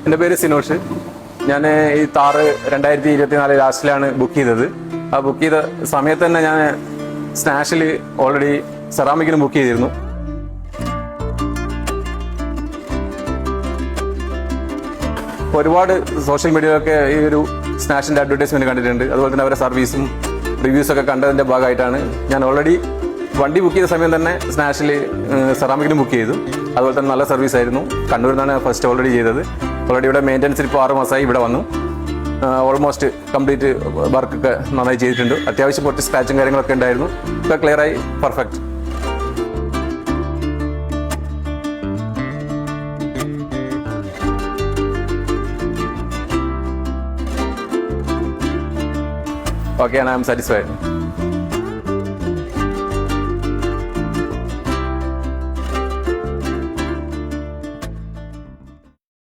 എൻ്റെ പേര് സിനോഷ്. ഞാൻ ഈ താറ് 2024 ലാസ്റ്റിലാണ് ബുക്ക് ചെയ്തത്. ആ ബുക്ക് ചെയ്ത സമയത്ത് തന്നെ ഞാൻ സ്നാഷിൽ ഓൾറെഡി സെറാമിക്കിലും ബുക്ക് ചെയ്തിരുന്നു. ഒരുപാട് സോഷ്യൽ മീഡിയയിലൊക്കെ ഈ ഒരു സ്നാഷിൻ്റെ അഡ്വർടൈസ്മെൻറ്റ് കണ്ടിട്ടുണ്ട്. അതുപോലെ തന്നെ അവരുടെ സർവീസും റിവ്യൂസൊക്കെ കണ്ടതിൻ്റെ ഭാഗമായിട്ടാണ് ഞാൻ ഓൾറെഡി വണ്ടി ബുക്ക് ചെയ്ത സമയം തന്നെ സ്നാഷിൽ സെറാമിക്കിലും ബുക്ക് ചെയ്തു. അതുപോലെ തന്നെ നല്ല സർവീസ് ആയിരുന്നു. കണ്ണൂരിൽ നിന്നാണ് ഫസ്റ്റ് ഓൾറെഡി ചെയ്തത്. ഓൾറെഡി ഇവിടെ മെയിൻ്റനൻസിൽ ഇപ്പോൾ 6 മാസമായി ഇവിടെ വന്നു. ഓൾമോസ്റ്റ് കംപ്ലീറ്റ് വർക്കൊക്കെ നന്നായി ചെയ്തിട്ടുണ്ട്. അത്യാവശ്യം കുറച്ച് സ്ക്രാച്ചും കാര്യങ്ങളൊക്കെ ഉണ്ടായിരുന്നു. ഇപ്പോൾ ക്ലിയറായി, perfect. Okay, and I am satisfied.